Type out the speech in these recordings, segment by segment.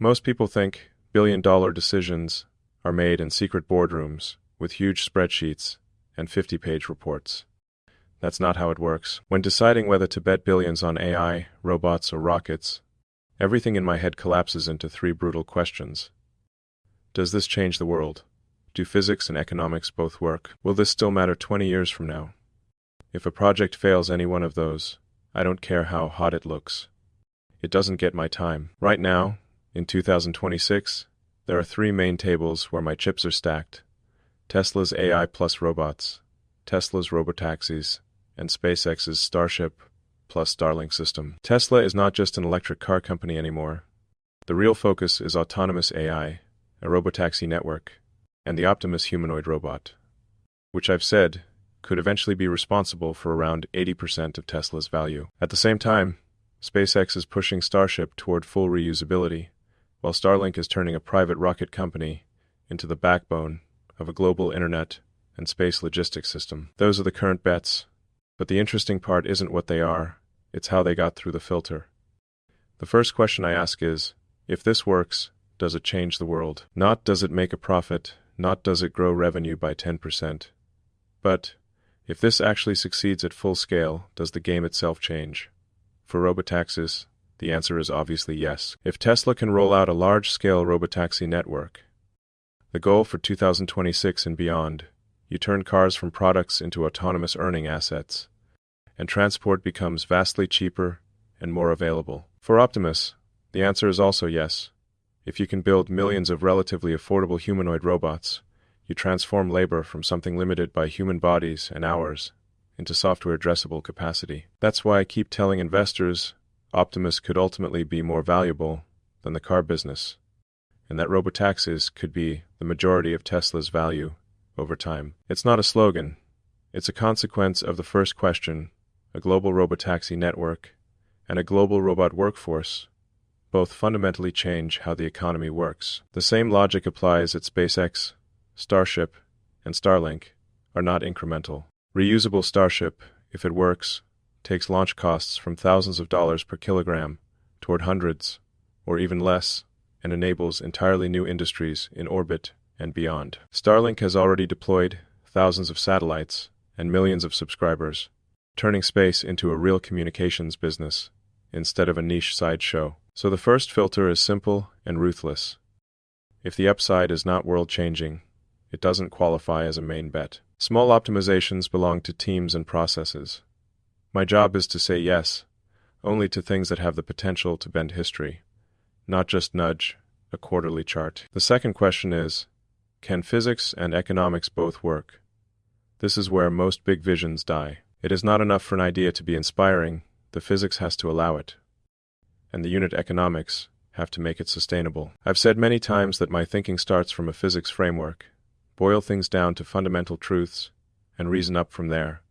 Most people think billion-dollar decisions are made in secret boardrooms with huge spreadsheets and 50-page reports. That's not how it works. When deciding whether to bet billions on AI, robots, or rockets, everything in my head collapses into three brutal questions. Does this change the world? Do physics and economics both work? Will this still matter 20 years from now? If a project fails any one of those, I don't care how hot it looks. It doesn't get my time. Right now, in 2026, there are three main tables where my chips are stacked: Tesla's AI plus robots, Tesla's robotaxis, and SpaceX's Starship plus Starlink system. Tesla is not just an electric car company anymore. The real focus is autonomous AI, a robotaxi network, and the Optimus humanoid robot, which I've said could eventually be responsible for around 80% of Tesla's value. At the same time, SpaceX is pushing Starship toward full reusability, while Starlink is turning a private rocket company into the backbone of a global internet and space logistics system. Those are the current bets, but the interesting part isn't what they are, it's how they got through the filter. The first question I ask is, if this works, does it change the world? Not does it make a profit, not does it grow revenue by 10%, but if this actually succeeds at full scale, does the game itself change? For robotaxis, the answer is obviously yes. If Tesla can roll out a large-scale robotaxi network, the goal for 2026 and beyond, you turn cars from products into autonomous earning assets, and transport becomes vastly cheaper and more available. For Optimus, the answer is also yes. If you can build millions of relatively affordable humanoid robots, you transform labor from something limited by human bodies and hours into software-addressable capacity. That's why I keep telling investors Optimus could ultimately be more valuable than the car business, and that robotaxis could be the majority of Tesla's value over time. It's not a slogan. It's a consequence of the first question: a global robotaxi network and a global robot workforce both fundamentally change how the economy works. The same logic applies at SpaceX. Starship and Starlink are not incremental. Reusable Starship, if it works, takes launch costs from thousands of dollars per kilogram toward hundreds, or even less, and enables entirely new industries in orbit and beyond. Starlink has already deployed thousands of satellites and millions of subscribers, turning space into a real communications business instead of a niche sideshow. So the first filter is simple and ruthless. If the upside is not world-changing, it doesn't qualify as a main bet. Small optimizations belong to teams and processes. My job is to say yes only to things that have the potential to bend history, not just nudge a quarterly chart. The second question is, can physics and economics both work? This is where most big visions die. It is not enough for an idea to be inspiring, the physics has to allow it, and the unit economics have to make it sustainable. I've said many times that my thinking starts from a physics framework. Boil things down to fundamental truths, and reason up from there,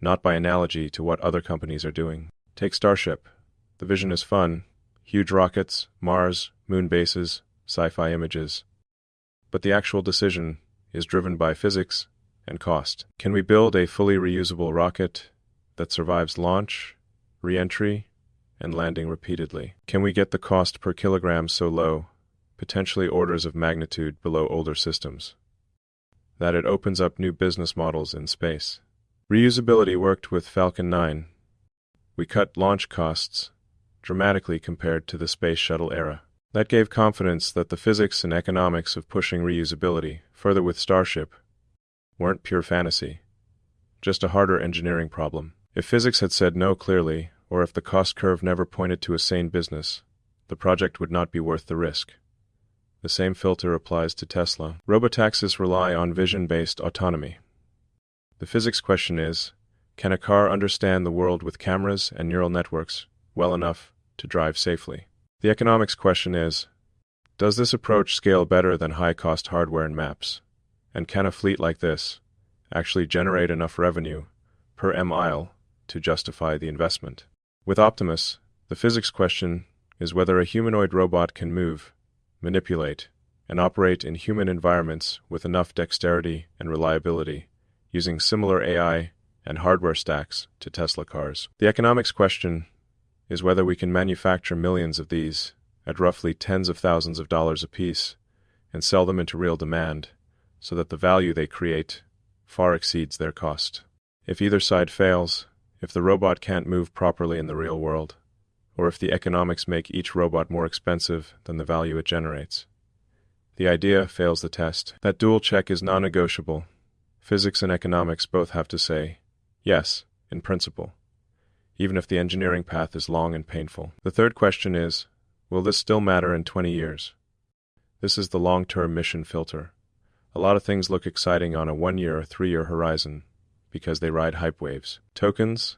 not by analogy to what other companies are doing. Take Starship. The vision is fun: huge rockets, Mars, moon bases, sci-fi images. But the actual decision is driven by physics and cost. Can we build a fully reusable rocket that survives launch, re-entry, and landing repeatedly? Can we get the cost per kilogram so low, potentially orders of magnitude below older systems, that it opens up new business models in space? Reusability worked with Falcon 9. We cut launch costs dramatically compared to the space shuttle era. That gave confidence that the physics and economics of pushing reusability further with Starship weren't pure fantasy, just a harder engineering problem. If physics had said no clearly, or if the cost curve never pointed to a sane business, the project would not be worth the risk. The same filter applies to Tesla. Robotaxis rely on vision-based autonomy. The physics question is, can a car understand the world with cameras and neural networks well enough to drive safely? The economics question is, does this approach scale better than high-cost hardware and maps? And can a fleet like this actually generate enough revenue per mile to justify the investment? With Optimus, the physics question is whether a humanoid robot can move, manipulate, and operate in human environments with enough dexterity and reliability, using similar AI and hardware stacks to Tesla cars. The economics question is whether we can manufacture millions of these at roughly tens of thousands of dollars apiece and sell them into real demand so that the value they create far exceeds their cost. If either side fails, if the robot can't move properly in the real world, or if the economics make each robot more expensive than the value it generates, the idea fails the test. That dual check is non-negotiable. Physics and economics both have to say, yes, in principle, even if the engineering path is long and painful. The third question is, will this still matter in 20 years? This is the long-term mission filter. A lot of things look exciting on a 1-year or 3-year horizon because they ride hype waves. Tokens,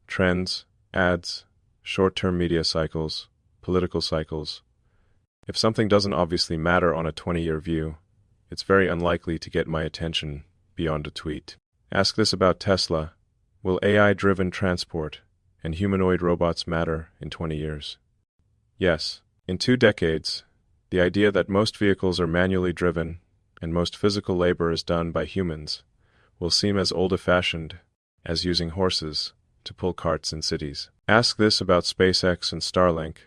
trends, ads, short-term media cycles, political cycles. If something doesn't obviously matter on a 20-year view, it's very unlikely to get my attention beyond a tweet. Ask this about Tesla. Will AI-driven transport and humanoid robots matter in 20 years? Yes. In 2 decades, the idea that most vehicles are manually driven and most physical labor is done by humans will seem as old-fashioned as using horses to pull carts in cities. Ask this about SpaceX and Starlink.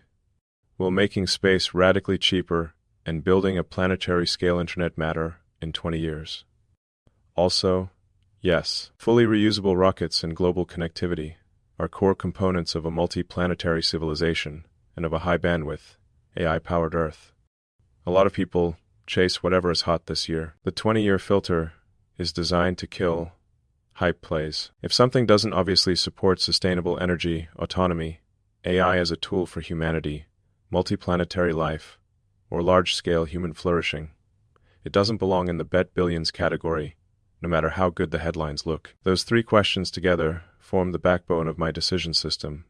Will making space radically cheaper and building a planetary-scale internet matter in 20 years? Also, yes, fully reusable rockets and global connectivity are core components of a multi-planetary civilization and of a high-bandwidth, AI-powered Earth. A lot of people chase whatever is hot this year. The 20-year filter is designed to kill hype plays. If something doesn't obviously support sustainable energy, autonomy, AI as a tool for humanity, multiplanetary life, or large-scale human flourishing, it doesn't belong in the bet billions category, no matter how good the headlines look. Those 3 questions together form the backbone of my decision system.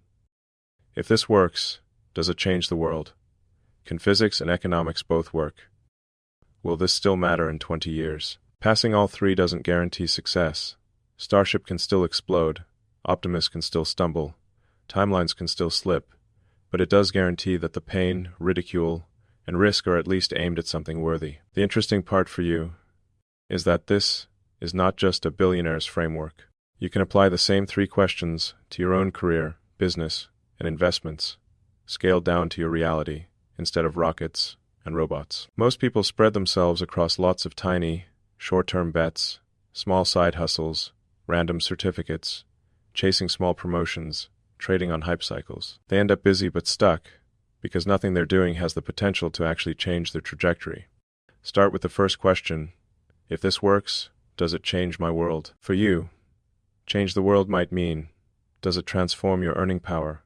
If this works, does it change the world? Can physics and economics both work? Will this still matter in 20 years? Passing all 3 doesn't guarantee success. Starship can still explode, Optimus can still stumble, timelines can still slip, but it does guarantee that the pain, ridicule, and risk are at least aimed at something worthy. The interesting part for you is that this is not just a billionaire's framework. You can apply the same 3 questions to your own career, business, and investments, scaled down to your reality, instead of rockets and robots. Most people spread themselves across lots of tiny, short-term bets, small side hustles, random certificates, chasing small promotions, trading on hype cycles. They end up busy but stuck, because nothing they're doing has the potential to actually change their trajectory. Start with the first question. If this works, does it change my world? For you, change the world might mean, does it transform your earning power,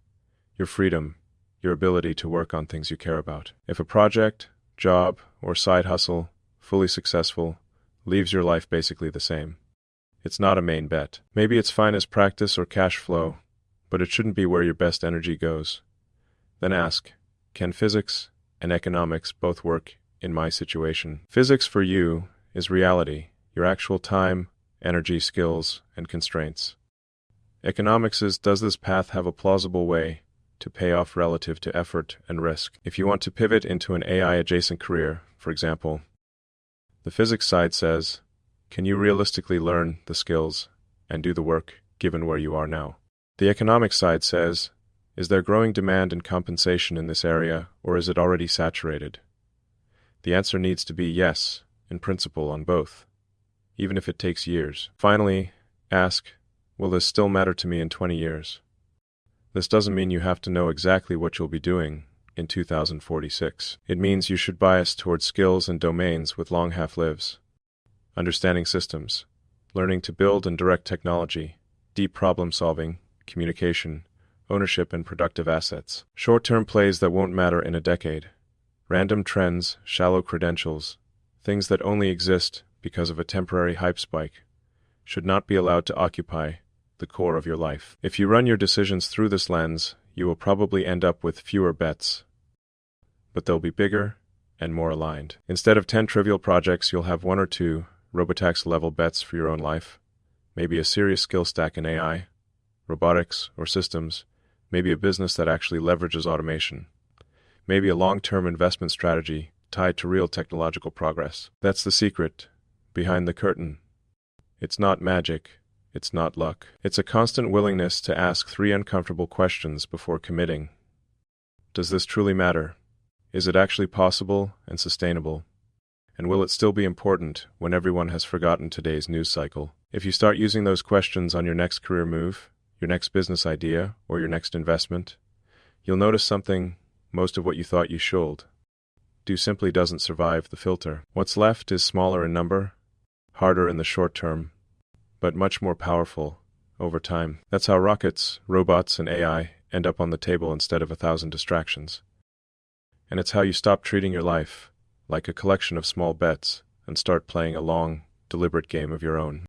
your freedom, your ability to work on things you care about? If a project, job, or side hustle, fully successful, leaves your life basically the same, it's not a main bet. Maybe it's fine as practice or cash flow, but it shouldn't be where your best energy goes. Then ask, can physics and economics both work in my situation? Physics for you is reality, your actual time, energy, skills, and constraints. Economics is, does this path have a plausible way to pay off relative to effort and risk? If you want to pivot into an AI-adjacent career, for example, the physics side says, can you realistically learn the skills and do the work given where you are now? The economic side says, is there growing demand and compensation in this area, or is it already saturated? The answer needs to be yes, in principle, on both, even if it takes years. Finally, ask, will this still matter to me in 20 years? This doesn't mean you have to know exactly what you'll be doing in 2046. It means you should bias towards skills and domains with long half-lives. Understanding systems, learning to build and direct technology, deep problem-solving, communication, ownership and productive assets. Short-term plays that won't matter in a decade. Random trends, shallow credentials, things that only exist because of a temporary hype spike, should not be allowed to occupy the core of your life. If you run your decisions through this lens, you will probably end up with fewer bets, but they'll be bigger and more aligned. Instead of 10 trivial projects, you'll have 1 or 2 robotaxi-level bets for your own life, maybe a serious skill stack in AI, robotics, or systems, maybe a business that actually leverages automation, maybe a long-term investment strategy tied to real technological progress. That's the secret behind the curtain. It's not magic. It's not luck. It's a constant willingness to ask 3 uncomfortable questions before committing. Does this truly matter? Is it actually possible and sustainable? And will it still be important when everyone has forgotten today's news cycle? If you start using those questions on your next career move, your next business idea, or your next investment, you'll notice something: most of what you thought you should do simply doesn't survive the filter. What's left is smaller in number, harder in the short term, but much more powerful over time. That's how rockets, robots, and AI end up on the table instead of 1,000 distractions. And it's how you stop treating your life like a collection of small bets and start playing a long, deliberate game of your own.